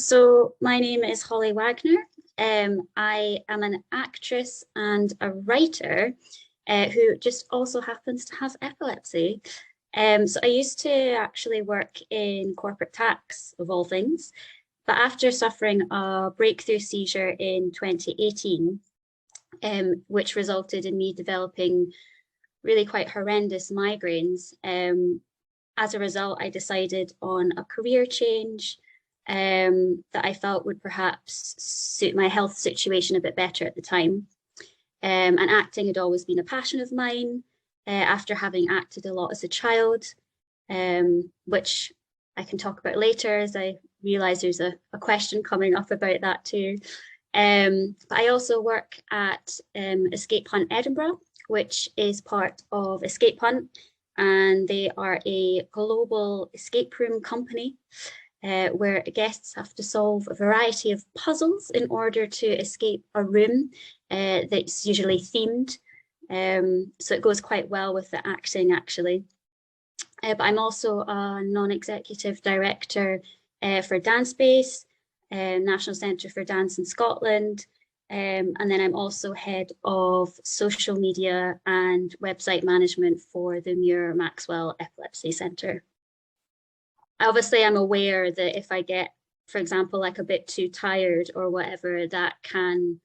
So my name is Holly Wagner. I am an actress and a writer who just also happens to have epilepsy. So I used to actually work in corporate tax, of all things, but after suffering a breakthrough seizure in 2018, which resulted in me developing really quite horrendous migraines, as a result, I decided on a career change that I felt would perhaps suit my health situation a bit better at the time. And acting had always been a passion of mine after having acted a lot as a child, which I can talk about later as I realise there's a question coming up about that too. But I also work at Escape Hunt Edinburgh, which is part of Escape Hunt, and they are a global escape room company where guests have to solve a variety of puzzles in order to escape a room that's usually themed. So it goes quite well with the acting, actually. But I'm also a non-executive director for Dance Base, National Centre for Dance in Scotland. And then I'm also head of social media and website management for the Muir Maxwell Epilepsy Centre. Obviously, I'm aware that if I get, for example, like a bit too tired or whatever, that can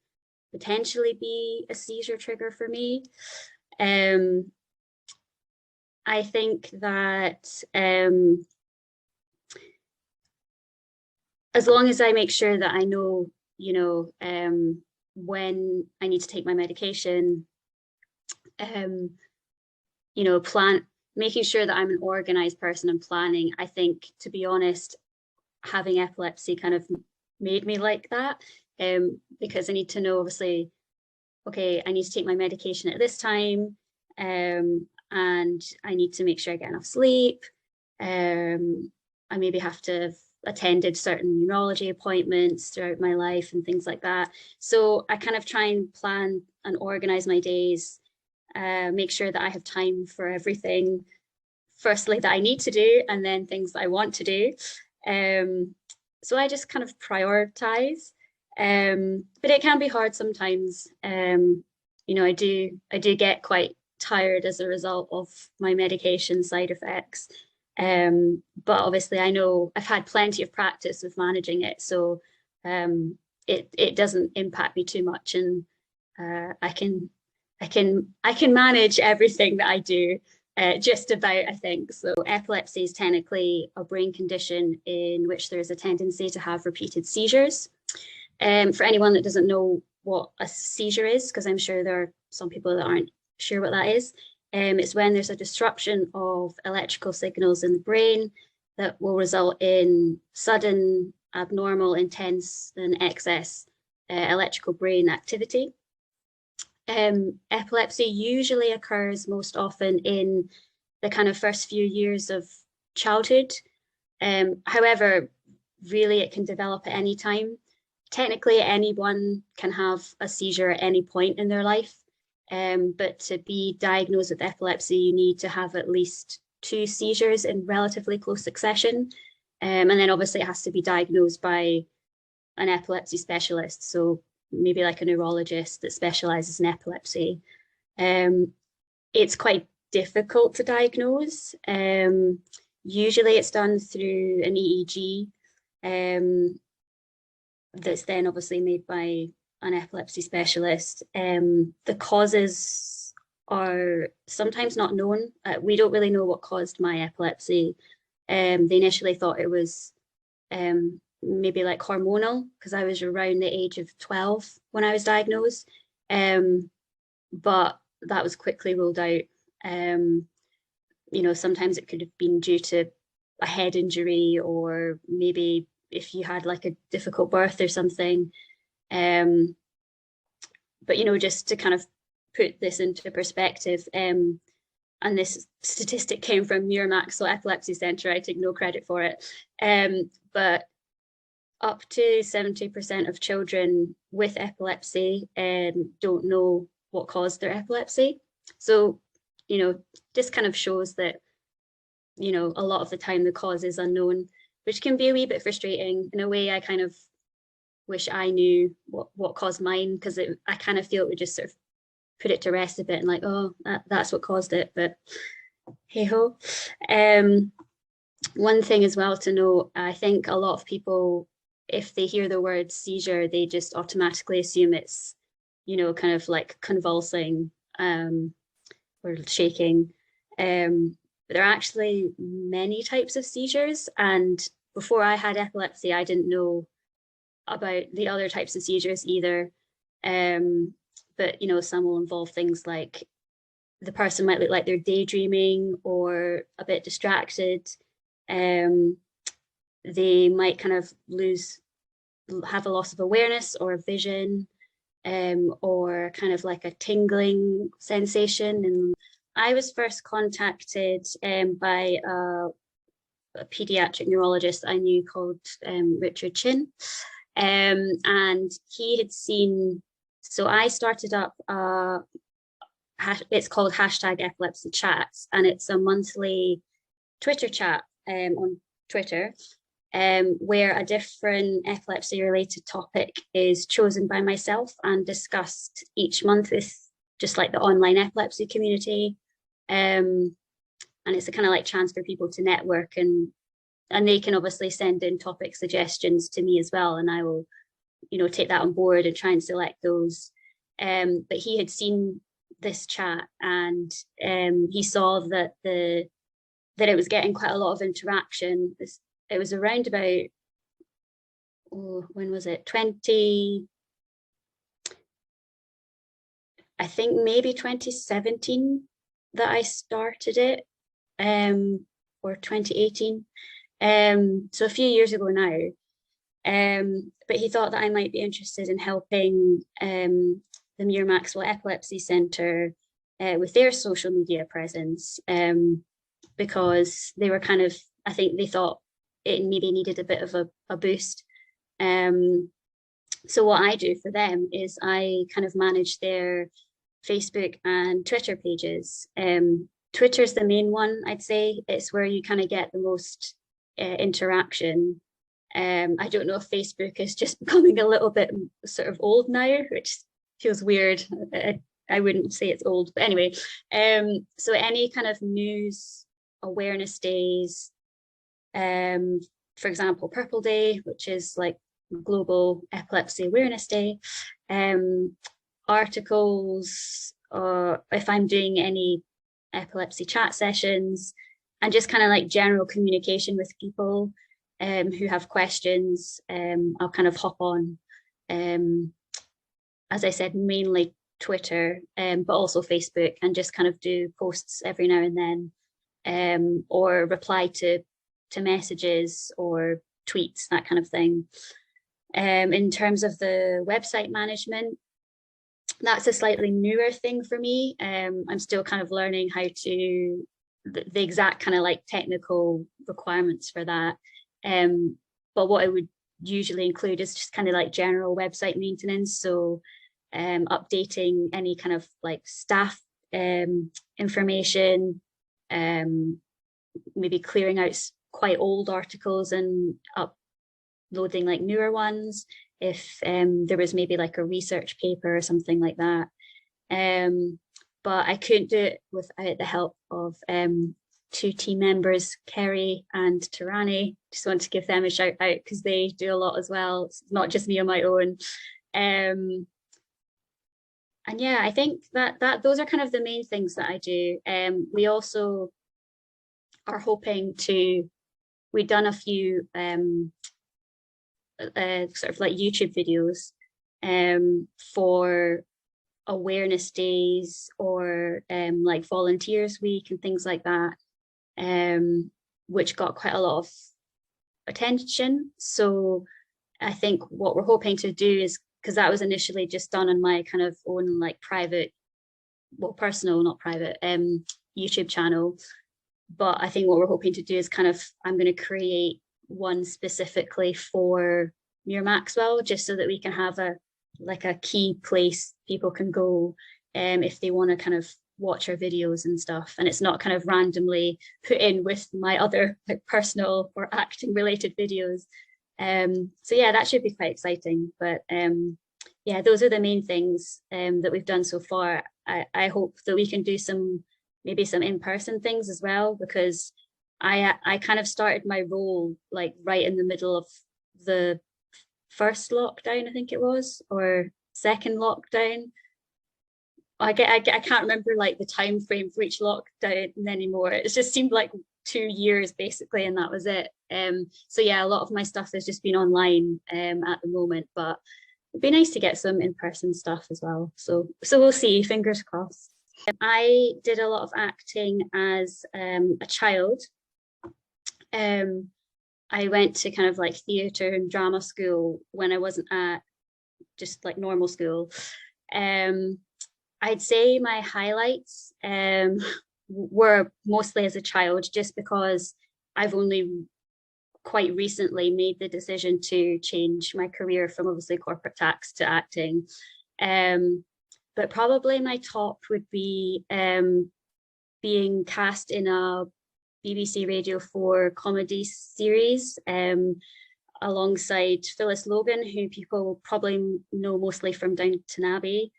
potentially be a seizure trigger for me. I think that as long as I make sure that I know, when I need to take my medication, making sure that I'm an organized person and planning. I think, to be honest, having epilepsy kind of made me like that, because I need to know, obviously, okay, I need to take my medication at this time, and I need to make sure I get enough sleep. I maybe have to have attended certain neurology appointments throughout my life and things like that. So I kind of try and plan and organize my days, make sure that I have time for everything, firstly that I need to do, and then things that I want to do. So I just kind of prioritize, but it can be hard sometimes. I do get quite tired as a result of my medication side effects. But obviously I know I've had plenty of practice with managing it, so it doesn't impact me too much, and I can manage everything that I do, just about, I think. So epilepsy is technically a brain condition in which there is a tendency to have repeated seizures. For anyone that doesn't know what a seizure is, because I'm sure there are some people that aren't sure what that is, it's when there's a disruption of electrical signals in the brain that will result in sudden, abnormal, intense, and excess electrical brain activity. Epilepsy usually occurs most often in the kind of first few years of childhood. However, really it can develop at any time. Technically, anyone can have a seizure at any point in their life. But to be diagnosed with epilepsy, you need to have at least 2 seizures in relatively close succession. And then obviously it has to be diagnosed by an epilepsy specialist. So maybe like a neurologist that specializes in epilepsy. It's quite difficult to diagnose. Usually it's done through an EEG that's then obviously made by an epilepsy specialist. The causes are sometimes not known. We don't really know what caused my epilepsy. They initially thought it was maybe like hormonal, because I was around the age of 12 when I was diagnosed, but that was quickly ruled out. Sometimes it could have been due to a head injury, or maybe if you had like a difficult birth or something. But just to kind of put this into perspective, and this statistic came from Muir Maxwell Epilepsy Centre, I take no credit for it, but up to 70% of children with epilepsy don't know what caused their epilepsy. So, this kind of shows that, a lot of the time the cause is unknown. which can be a wee bit frustrating. In a way, I kind of wish I knew what caused mine, because I kind of feel it would just sort of put it to rest a bit and like, oh, that's what caused it. But hey ho. One thing as well to note, I think a lot of people, if they hear the word seizure, they just automatically assume it's, you know, kind of like convulsing or shaking. But there are actually many types of seizures. And before I had epilepsy, I didn't know about the other types of seizures either. But, you know, some will involve things like the person might look like they're daydreaming or a bit distracted. They might kind of have a loss of awareness or vision, or kind of like a tingling sensation. And I was first contacted by a pediatric neurologist I knew called Richard Chin. And he had seen, so I started up, it's called #epilepsy chats, and it's a monthly Twitter chat on Twitter, where a different epilepsy related topic is chosen by myself and discussed each month with just like the online epilepsy community. And it's a kind of like chance for people to network, and they can obviously send in topic suggestions to me as well, and I will, you know, take that on board and try and select those. But he had seen this chat, and he saw that that it was getting quite a lot of interaction. It was around about, when was it? I think maybe 2017 that I started it, or 2018. So a few years ago now. But he thought that I might be interested in helping the Muir Maxwell Epilepsy Centre with their social media presence, because they were kind of, I think they thought it maybe needed a bit of a boost. So what I do for them is I kind of manage their Facebook and Twitter pages. Twitter's the main one, I'd say. It's where you kind of get the most interaction. I don't know if Facebook is just becoming a little bit sort of old now, which feels weird. I wouldn't say it's old, but anyway. So any kind of news, awareness days, for example, Purple Day, which is like Global Epilepsy Awareness Day, articles, or if I'm doing any epilepsy chat sessions, and just kind of like general communication with people who have questions. I'll kind of hop on, as I said, mainly Twitter, but also Facebook, and just kind of do posts every now and then, or reply to messages or tweets, that kind of thing. In terms of the website management, that's a slightly newer thing for me. I'm still kind of learning how to, the exact kind of like technical requirements for that. But what I would usually include is just kind of like general website maintenance. So updating any kind of like staff information, maybe clearing out quite old articles and uploading like newer ones, if there was maybe like a research paper or something like that. But I couldn't do it without the help of two team members, Kerry and Tarani. Just want to give them a shout out because they do a lot as well. It's not just me on my own. And yeah, I think that those are kind of the main things that I do. We also are hoping to, we've done a few sort of like YouTube videos for awareness days, or like volunteers week and things like that, which got quite a lot of attention. So I think what we're hoping to do is, because that was initially just done on my kind of own like private, well, personal, not private, YouTube channel. But I think what we're hoping to do is kind of, I'm going to create one specifically for Muir Maxwell, just so that we can have a key place people can go if they want to kind of watch our videos and stuff, and it's not kind of randomly put in with my other like personal or acting related videos. So yeah, that should be quite exciting. But yeah, those are the main things that we've done so far. I hope that we can do maybe some in-person things as well, because I kind of started my role like right in the middle of the first lockdown, I think it was, or second lockdown. I can't remember like the time frame for each lockdown anymore. It just seemed like 2 years basically, and that was it. So yeah, a lot of my stuff has just been online at the moment, but it'd be nice to get some in-person stuff as well. So we'll see, fingers crossed. I did a lot of acting as a child. I went to kind of like theatre and drama school when I wasn't at just like normal school. I'd say my highlights were mostly as a child, just because I've only quite recently made the decision to change my career from obviously corporate tax to acting. But probably my top would be being cast in a BBC Radio 4 comedy series alongside Phyllis Logan, who people probably know mostly from Downton Abbey,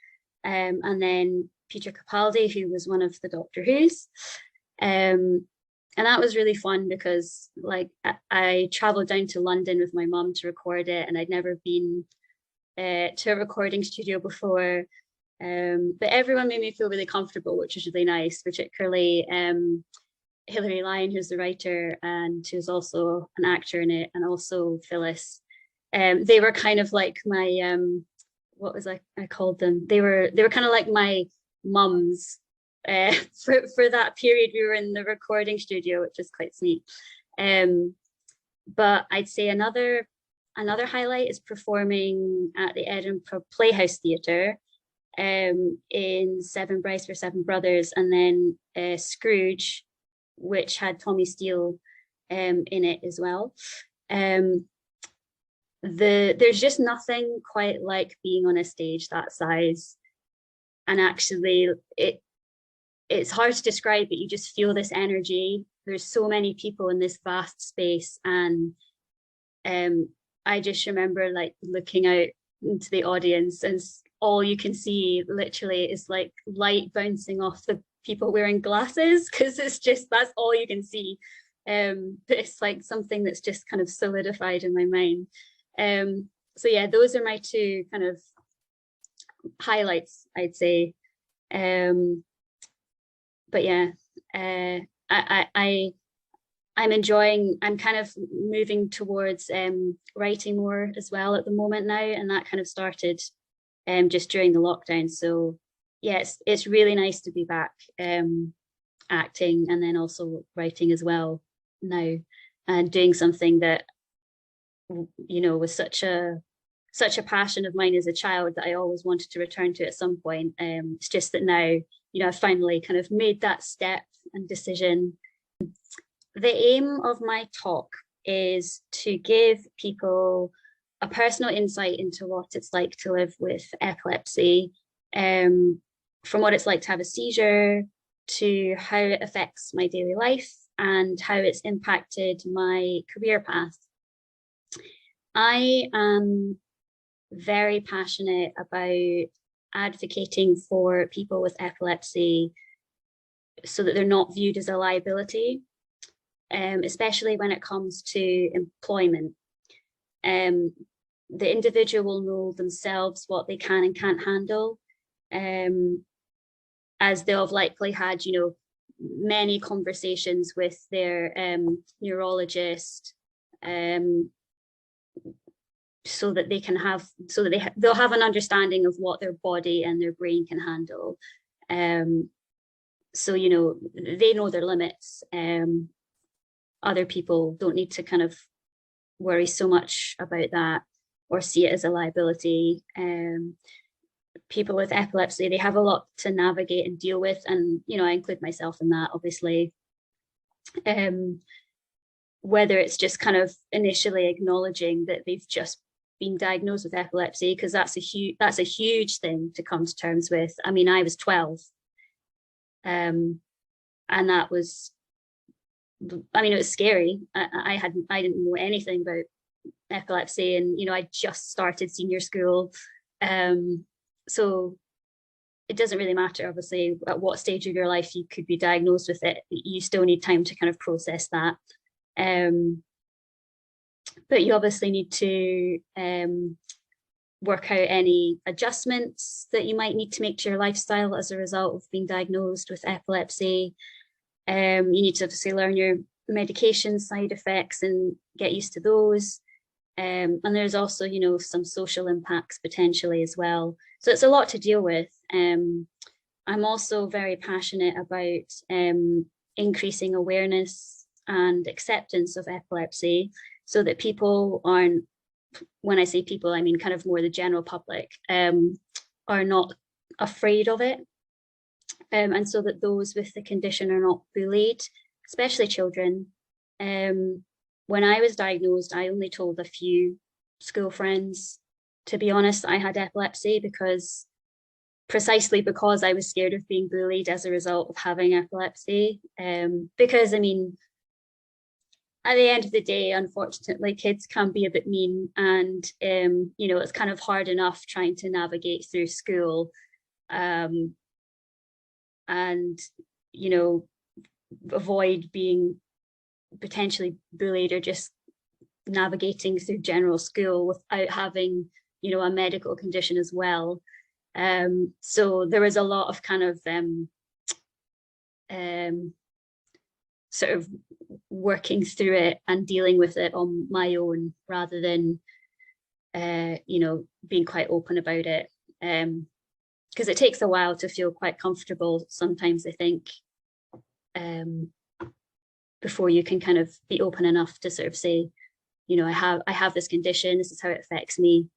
and then Peter Capaldi, who was one of the Doctor Who's. And that was really fun because like I traveled down to London with my mum to record it, and I'd never been to a recording studio before. But everyone made me feel really comfortable, which was really nice, particularly Hilary Lyon, who's the writer and who's also an actor in it, and also Phyllis. They were kind of like my what was I called them? They were kind of like my mums for that period. We were in the recording studio, which is quite sweet. But I'd say another highlight is performing at the Edinburgh Playhouse Theatre in Seven Brides for Seven Brothers, and then Scrooge, which had Tommy Steele in it as well. There's just nothing quite like being on a stage that size, and actually it's hard to describe, but you just feel this energy. There's so many people in this vast space, and I just remember like looking out into the audience, and all you can see literally is like light bouncing off the people wearing glasses, because that's all you can see. But it's like something that's just kind of solidified in my mind. So yeah, those are my two kind of highlights, I'd say. But yeah, I'm kind of moving towards writing more as well at the moment now, and that kind of started just during the lockdown. So yeah, it's really nice to be back acting, and then also writing as well now, and doing something that, you know, was such a passion of mine as a child that I always wanted to return to at some point. It's just that now, you know, I've finally kind of made that step and decision. The aim of my talk is to give people a personal insight into what it's like to live with epilepsy, from what it's like to have a seizure, to how it affects my daily life and how it's impacted my career path. I am very passionate about advocating for people with epilepsy so that they're not viewed as a liability, especially when it comes to employment. The individual will know themselves what they can and can't handle, as they'll have likely had, you know, many conversations with their neurologist, so that they'll have an understanding of what their body and their brain can handle. So, you know, they know their limits. Other people don't need to kind of worry so much about that or see it as a liability. People with epilepsy, they have a lot to navigate and deal with, and, you know, I include myself in that, obviously. Whether it's just kind of initially acknowledging that they've just been diagnosed with epilepsy, because that's a huge thing to come to terms with. I mean, I was 12 And that was, I mean, it was scary. I didn't know anything about epilepsy, and I just started senior school, so it doesn't really matter, obviously, at what stage of your life you could be diagnosed with it. You still need time to kind of process that. But you obviously need to work out any adjustments that you might need to make to your lifestyle as a result of being diagnosed with epilepsy. You need to obviously learn your medication side effects and get used to those. And there's also, some social impacts potentially as well. So it's a lot to deal with. I'm also very passionate about increasing awareness and acceptance of epilepsy, so that people aren't, when I say people, I mean kind of more the general public, are not afraid of it. And so that those with the condition are not bullied, especially children. When I was diagnosed, I only told a few school friends. To be honest, I had epilepsy precisely because I was scared of being bullied as a result of having epilepsy. Because, I mean, at the end of the day, unfortunately, kids can be a bit mean, and it's kind of hard enough trying to navigate through school, and avoid being potentially bullied, or just navigating through general school without having a medical condition as well. So there was a lot of kind of sort of working through it and dealing with it on my own, rather than being quite open about it, because it takes a while to feel quite comfortable sometimes, I think, before you can kind of be open enough to sort of say, I have this condition, this is how it affects me.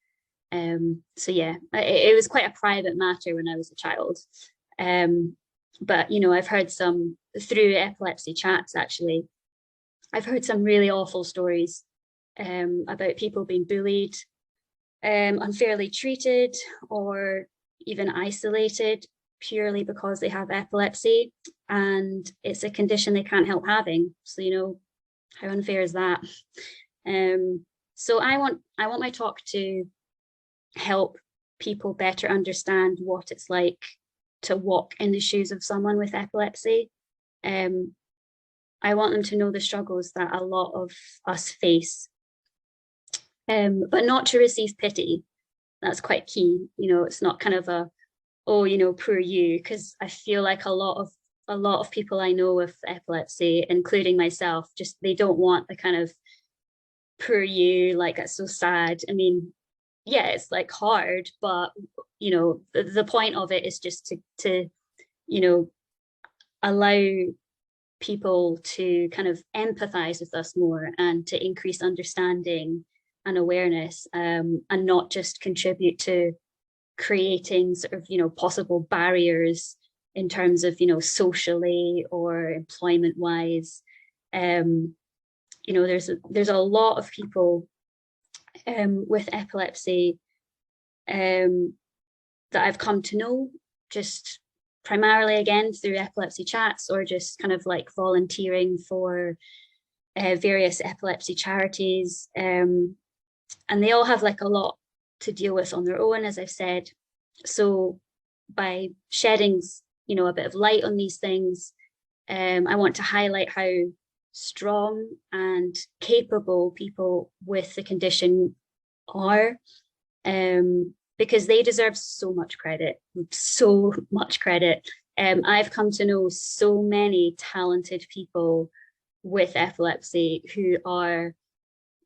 So yeah, it was quite a private matter when I was a child. But I've heard some, through epilepsy chats actually, I've heard some really awful stories about people being bullied, unfairly treated, or even isolated purely because they have epilepsy, and it's a condition they can't help having. So how unfair is that? So I want my talk to help people better understand what it's like to walk in the shoes of someone with epilepsy. I want them to know the struggles that a lot of us face, but not to receive pity. That's quite key. It's not kind of a, oh, poor you, because I feel like a lot of people I know with epilepsy, including myself, just they don't want the kind of poor you, like that's so sad. I mean, yeah, it's like hard, but the point of it is just to allow people to kind of empathize with us more, and to increase understanding and awareness, and not just contribute to creating sort of possible barriers in terms of socially or employment wise. There's a lot of people with epilepsy that I've come to know, just primarily again through epilepsy chats, or just kind of like volunteering for various epilepsy charities, and they all have like a lot to deal with on their own, as I've said. So by shedding a bit of light on these things, I want to highlight how strong and capable people with the condition are, because they deserve so much credit. I've come to know so many talented people with epilepsy who are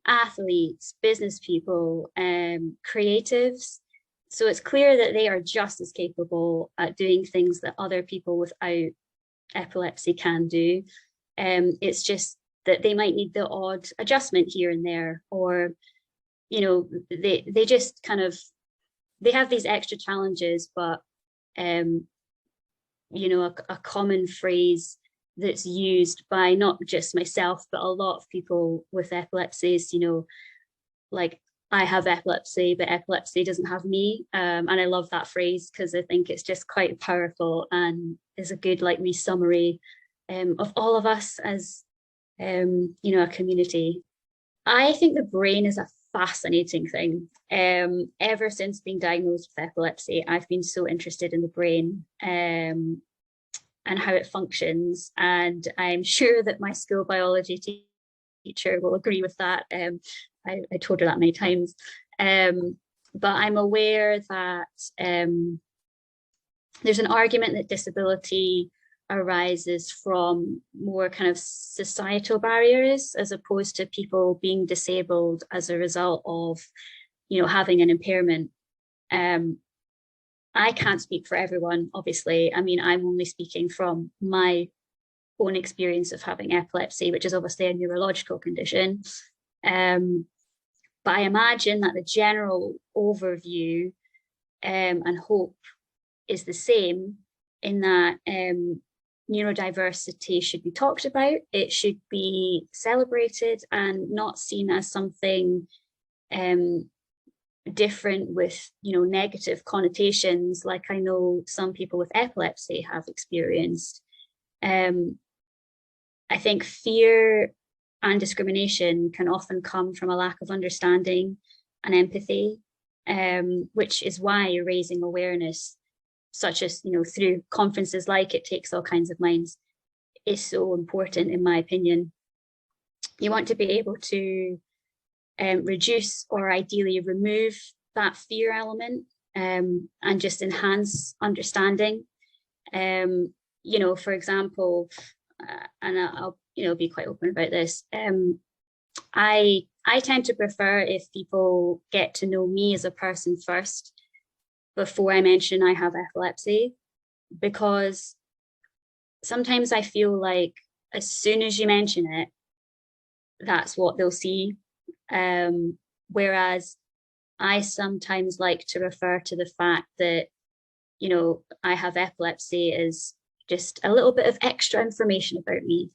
athletes, business people, creatives. So it's clear that they are just as capable at doing things that other people without epilepsy can do. It's just that they might need the odd adjustment here and there, or they just kind of, they have these extra challenges. But a common phrase that's used by not just myself but a lot of people with epilepsy is like, I have epilepsy, but epilepsy doesn't have me. And I love that phrase because I think it's just quite powerful and is a good like wee summary of all of us as you know, a community. I think the brain is a fascinating thing. Ever since being diagnosed with epilepsy, I've been so interested in the brain and how it functions. And I'm sure that my school biology teacher will agree with that. I told her that many times. But I'm aware that there's an argument that disability arises from more kind of societal barriers as opposed to people being disabled as a result of, you know, having an impairment. I can't speak for everyone, obviously. I mean, I'm only speaking from my own experience of having epilepsy, which is obviously a neurological condition. But I imagine that the general overview and hope is the same in that neurodiversity should be talked about. It should be celebrated and not seen as something different with, you know, negative connotations like I know some people with epilepsy have experienced. I think fear and discrimination can often come from a lack of understanding and empathy, which is why raising awareness, such as, you know, through conferences like It Takes All Kinds of Minds, is so important, in my opinion. You want to be able to reduce or ideally remove that fear element and just enhance understanding. You know, for example, and I'll, you know, be quite open about this. I tend to prefer if people get to know me as a person first before I mention I have epilepsy, because sometimes I feel like as soon as you mention it, that's what they'll see. Whereas I sometimes like to refer to the fact that, you know, I have epilepsy as just a little bit of extra information about me.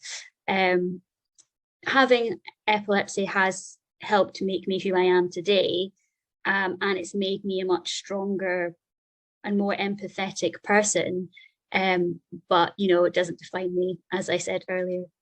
Having epilepsy has helped make me who I am today, and it's made me a much stronger and more empathetic person. But, you know, it doesn't define me, as I said earlier.